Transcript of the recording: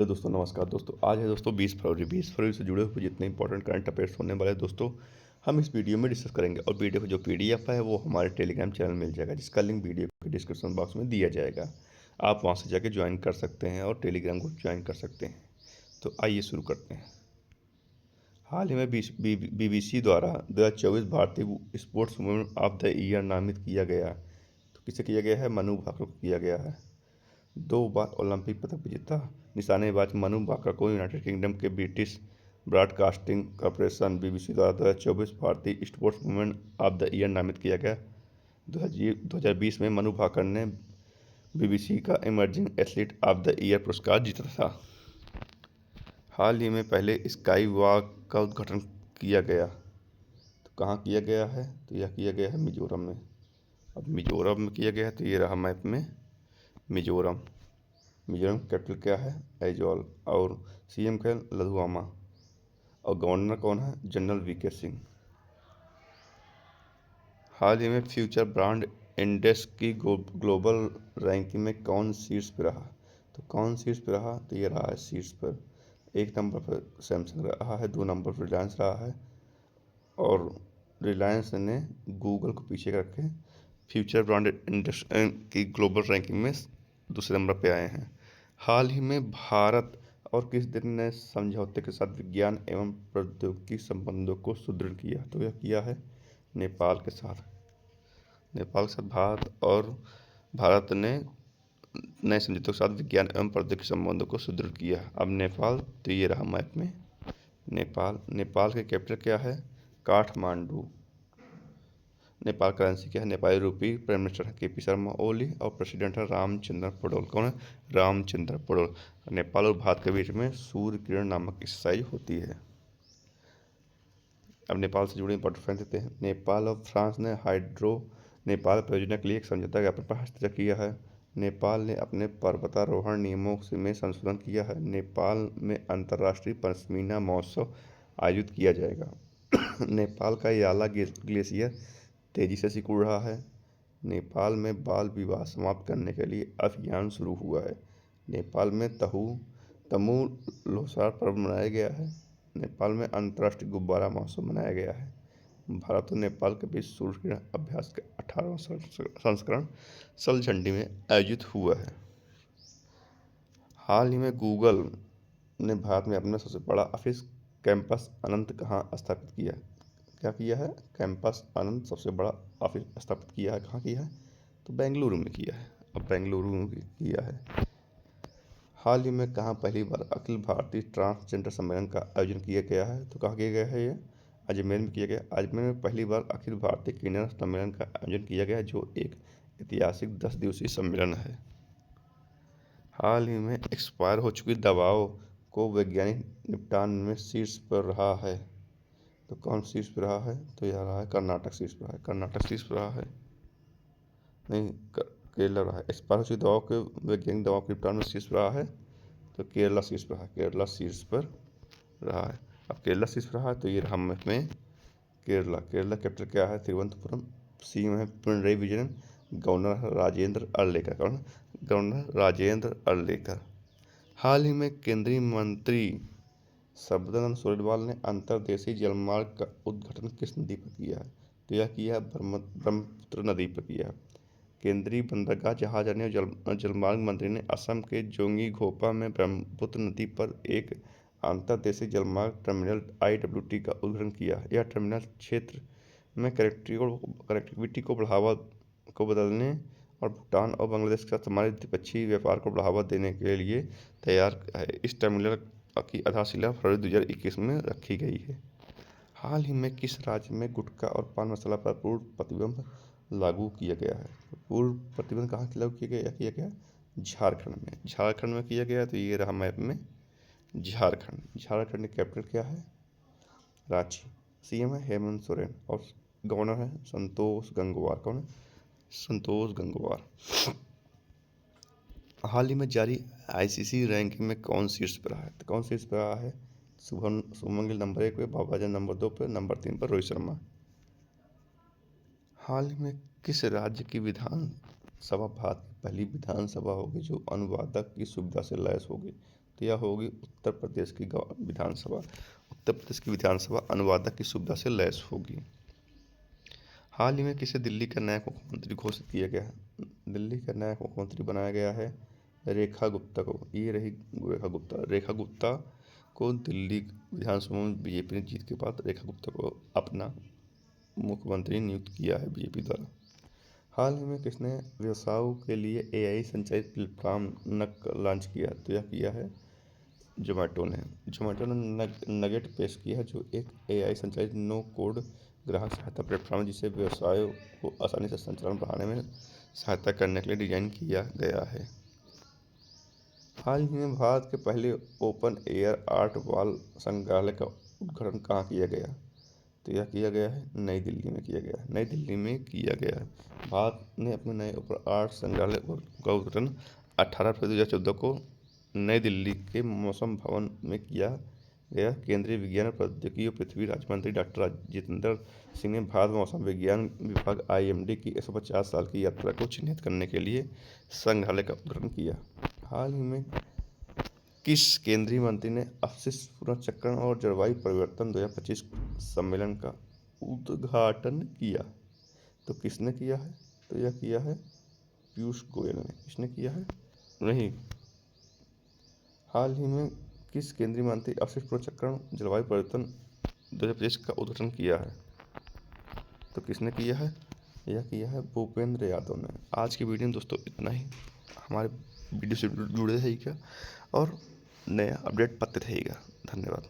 तो दोस्तों नमस्कार दोस्तों, आज है दोस्तों 20 फरवरी से जुड़े हुए जितने इंपॉर्टेंट करंट अफेयर्स होने वाले हैं दोस्तों, हम इस वीडियो में डिस्कस करेंगे। और वीडियो जो पीडीएफ है वो हमारे टेलीग्राम चैनल मिल जाएगा, जिसका लिंक वीडियो के डिस्क्रिप्शन बॉक्स में दिया जाएगा। आप वहां से जाके ज्वाइन कर सकते हैं और टेलीग्राम को ज्वाइन कर सकते हैं। तो आइए शुरू करते हैं। हाल ही में बीबीसी द्वारा 2024 भारतीय sports women of the year नामित किया गया। तो किसे किया गया है? मनु भाकर को किया गया है। 2 बार ओलंपिक पदक विजेता निशानेबाज मनु भाकर को यूनाइटेड किंगडम के ब्रिटिश ब्रॉडकास्टिंग कॉरपोरेशन बीबीसी द्वारा 2024 भारतीय sports women of the year नामित किया गया। 2020 में मनु भाकर ने बीबीसी का emerging athlete of the year पुरस्कार जीता था। हाल ही में पहले स्काई वॉक का उद्घाटन किया गया। तो कहाँ किया गया है? तो यह किया गया है मिजोरम में। अब मिजोरम में किया गया है, तो ये रहा मैप में मिजोरम। मिजोरम कैपिटल क्या है? ऐजॉल। और सीएम क्या है? लधुआमा। और गवर्नर कौन है? General VK Singh. हाल ही में फ्यूचर ब्रांड इंडेक्स की ग्लोबल रैंकिंग में कौन शीर्ष पर रहा? तो कौन शीर्ष पर रहा? तो ये रहा है शीर्ष पर। 1 नंबर पर सैमसंग रहा है, 2 नंबर पर रिलायंस रहा है। और रिलायंस ने गूगल को पीछे रख के फ्यूचर ब्रांड इंडेक्स की ग्लोबल रैंकिंग में दूसरे नंबर पे आए हैं। हाल ही में भारत और किस देश ने समझौते के साथ विज्ञान एवं प्रौद्योगिकी संबंधों को सुदृढ़ किया? तो यह किया है नेपाल के साथ। नेपाल के साथ भारत ने नए समझौतों के साथ विज्ञान एवं प्रौद्योगिकी संबंधों को सुदृढ़ किया। अब नेपाल, तो ये रहा मैप में नेपाल के कैपिटल क्या है? काठमांडू। नेपाल करेंसी क्या है? नेपाली रूपी। प्राइम मिनिस्टर है केपी शर्मा ओली और प्रेसिडेंट है रामचंद्र पौडेल। कौन है? रामचंद्र पौडेल। नेपाल और भारत के बीच में सूर्य किरण नामक एक्सरसाइज होती है। अब नेपाल से जुड़े इंपॉर्टेंट फैक्ट देते हैं। नेपाल और फ्रांस ने हाइड्रो नेपाल परियोजना के लिए एक समझौता ज्ञापन पर हस्ताक्षर किया है। नेपाल ने अपने पर्वतारोहण नियमों में संशोधन किया है। नेपाल में अंतर्राष्ट्रीय पश्मीना महोत्सव आयोजित किया जाएगा। नेपाल का याला ग्लेशियर तेजी से सिकुड़ रहा है। नेपाल में बाल विवाह समाप्त करने के लिए अभियान शुरू हुआ है। नेपाल में तमु लोसार पर्व मनाया गया है। नेपाल में अंतर्राष्ट्रीय गुब्बारा महोत्सव मनाया गया है। भारत और नेपाल के बीच सूर्य किरण अभ्यास का 18वां संस्करण सलझंडी में आयोजित हुआ है। हाल ही में गूगल ने भारत में अपना सबसे बड़ा ऑफिस कैंपस अनंत कहाँ स्थापित किया? क्या किया है? कैंपस अनंत सबसे बड़ा ऑफिस स्थापित किया है। कहाँ किया है? तो बेंगलुरु में किया है। अब बेंगलुरु में किया है। हाल ही में कहाँ पहली बार अखिल भारतीय ट्रांसजेंडर सम्मेलन का आयोजन किया गया है? तो कहाँ किया गया है? ये अजमेर में किया गया। अजमेर में पहली बार अखिल भारतीय किन्नर सम्मेलन का आयोजन किया गया, जो एक ऐतिहासिक 10 दिवसीय सम्मेलन है। हाल ही में एक्सपायर हो चुकी दवाओं को वैज्ञानिक निपटान में शीर्ष पर रहा है। तो कौन शीर्ष पर रहा है? तो यह रहा है कर्नाटक शीर्ष पर रहा है। कर्नाटक शीर्ष पर रहा है, नहीं केरला रहा है। एक्सपायर हो चुकी दवाओं के वैज्ञानिक दवाओं के निपटान में शीर्ष पर रहा है, तो केरला शीर्ष पर रहा है। केरला शीर्ष पर रहा है। अब केरला शीर्ष पर रहा है, तो ये रहा में केरला कैपिटल क्या है? तिरुवनंतपुरम। सीएम है पिनरई विजयन। गवर्नर राजेंद्र अर्लेकर। कौन? गवर्नर राजेंद्र अर्लेकर। हाल ही में केंद्रीय मंत्री सर्बानंद सोनोवाल ने अंतर्देशीय जलमार्ग का उद्घाटन किस नदी पर किया है? तो यह किया है ब्रह्मपुत्र नदी पर किया है। केंद्रीय बंदरगाह जहाजरानी और जलमार्ग मंत्री ने असम के जोंगीघोपा में ब्रह्मपुत्र नदी पर एक अंतर्देशीय जलमार्ग टर्मिनल IWT का उद्घाटन किया। यह टर्मिनल क्षेत्र में कनेक्टिविटी को बदलने और भूटान और बांग्लादेश के साथ हमारे द्विपक्षीय व्यापार को बढ़ावा देने के लिए तैयार है। इस टर्मिनल की आधारशिला फरवरी 2021 में रखी गई है। हाल ही में किस राज्य में गुटखा और पान मसाला पर पूर्ण प्रतिबंध लागू किया गया है? पूर्ण प्रतिबंध कहाँ लागू किया गया? झारखंड में किया गया। तो ये रहा मैप में झारखंड की कैपिटल क्या है? रांची। सीएम है हेमंत सोरेन और गवर्नर है संतोष गंगवार। कौन है? संतोष गंगवार। हाल ही में जारी ICC रैंकिंग में कौन शीर्ष पर रहा है? तो कौन शीर्ष पर रहा है? शुभमन गिल नंबर 1 पे, बाबाजन नंबर 2 पे, नंबर 3 पर रोहित शर्मा। हाल ही में किस राज्य की विधानसभा भारत की पहली विधानसभा होगी जो अनुवादक की सुविधा से लैस होगी? तो यह होगी उत्तर प्रदेश की विधानसभा। उत्तर प्रदेश की विधानसभा अनुवादक की सुविधा से लैस होगी। हाल ही में किसे दिल्ली का नया मुख्यमंत्री घोषित किया गया है? दिल्ली का नया मुख्यमंत्री बनाया गया है रेखा गुप्ता को। ये रही रेखा गुप्ता। रेखा गुप्ता को दिल्ली विधानसभा में बीजेपी ने जीत के बाद रेखा गुप्ता को अपना मुख्यमंत्री नियुक्त किया है बीजेपी द्वारा। हाल ही में किसने व्यवसायों के लिए एआई संचालित प्लेटफॉर्म लॉन्च किया? तो यह किया है जोमेटो ने। जोमेटो ने नगेट पेश किया है, जो एक एआई संचालित नो कोड ग्राहक सहायता प्लेटफॉर्म है, जिसे व्यवसायों को आसानी से संचालन बढ़ाने में सहायता करने के लिए डिजाइन किया गया है। हाल ही में भारत के पहले ओपन एयर आर्ट वॉल संग्रहालय का उद्घाटन कहाँ किया गया? तो यह किया गया है नई दिल्ली में किया गया है। नई दिल्ली में किया गया है। भारत ने अपने नए ओपन आर्ट संग्रहालय का उद्घाटन 18 फरवरी 2014 को नई दिल्ली के मौसम भवन में किया गया। केंद्रीय विज्ञान और प्रौद्योगिकी और पृथ्वी राज्य मंत्री डॉक्टर जितेंद्र सिंह ने भारत मौसम विज्ञान विभाग IMD की 150 साल की यात्रा को चिन्हित करने के लिए संग्रहालय का उद्घाटन किया। हाल ही में किस केंद्रीय मंत्री ने अपशिष्ट पुनर्चक्रण और जलवायु परिवर्तन 2025 सम्मेलन का उद्घाटन किया? तो किसने किया है? तो यह किया है पीयूष गोयल ने। किसने किया है? नहीं। हाल ही में किस केंद्रीय मंत्री अपशिष्ट पुनर्चक्रण जलवायु परिवर्तन 2025 का उद्घाटन किया है? तो किसने किया है? यह किया है भूपेंद्र यादव ने। आज की वीडियो में दोस्तों इतना ही। हमारे वीडियो से जुड़े रहिएगा और नया अपडेट पाते रहिएगा। धन्यवाद।